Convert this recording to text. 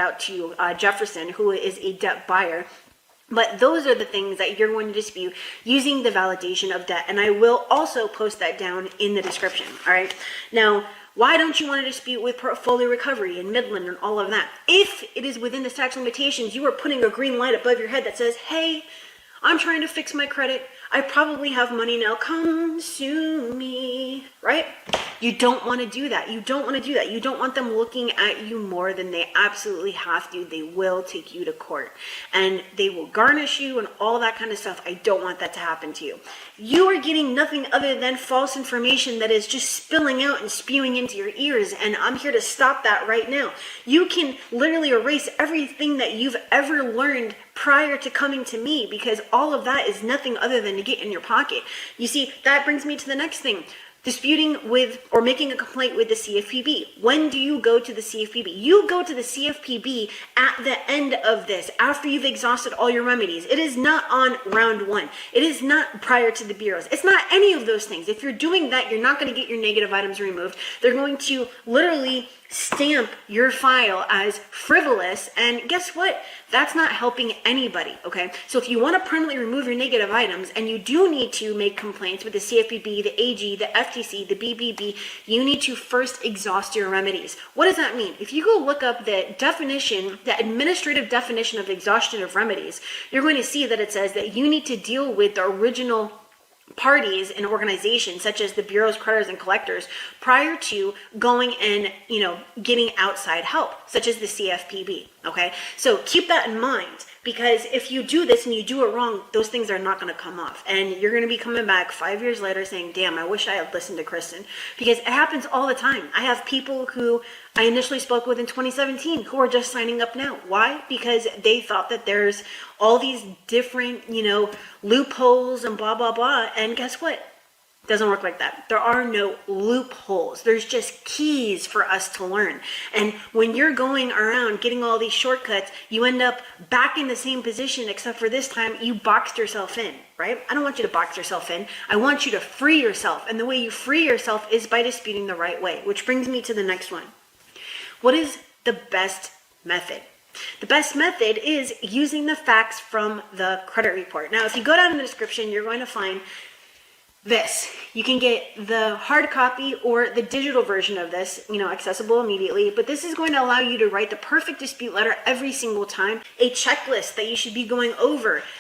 out to Jefferson, who is a debt buyer. But those are the things that you're going to dispute using the validation of debt. And I will also post that down in the description. All right. Now, why don't you want to dispute with portfolio recovery and Midland and all of that? If it is within the statute of limitations, you are putting a green light above your head that says, hey, I'm trying to fix my credit. I probably have money now. Come sue me, right? You don't want to do that. You don't want to do that. You don't want them looking at you more than they absolutely have to. They will take you to court and they will garnish you and all that kind of stuff. I don't want that to happen to you. You are getting nothing other than false information that is just spilling out and spewing into your ears. And I'm here to stop that right now. You can literally erase everything that you've ever learned prior to coming to me, because all of that is nothing other than to get in your pocket. You see, that brings me to the next thing. Disputing with or making a complaint with the CFPB. When do you go to the CFPB? You go to the CFPB at the end of this, after you've exhausted all your remedies. It is not on round one. It is not prior to the bureaus. It's not any of those things. If you're doing that, you're not going to get your negative items removed. They're going to literally stamp your file as frivolous, and guess what? That's not helping anybody, okay? So if you want to permanently remove your negative items, and you do need to make complaints with the CFPB, the AG, the FTC, the BBB, you need to first exhaust your remedies. What does that mean? If you go look up the definition, the administrative definition of exhaustion of remedies, you're going to see that it says that you need to deal with the original parties and organizations such as the bureaus, creditors, and collectors prior to going and getting outside help, such as the CFPB. Okay, so keep that in mind, because if you do this and you do it wrong, those things are not going to come off, and you're going to be coming back 5 years later saying, damn, I wish I had listened to Kristen, because it happens all the time. I have people who I initially spoke with in 2017 who are just signing up now. Why? Because they thought that there's all these different, loopholes and blah, blah, blah. And guess what? It doesn't work like that. There are no loopholes. There's just keys for us to learn. And when you're going around getting all these shortcuts, you end up back in the same position, except for this time you boxed yourself in, right? I don't want you to box yourself in. I want you to free yourself. And the way you free yourself is by disputing the right way, which brings me to the next one. What is the best method? The best method is using the facts from the credit report. Now, if you go down in the description, you're going to find this. You can get the hard copy or the digital version of this, accessible immediately. But this is going to allow you to write the perfect dispute letter every single time, a checklist that you should be going over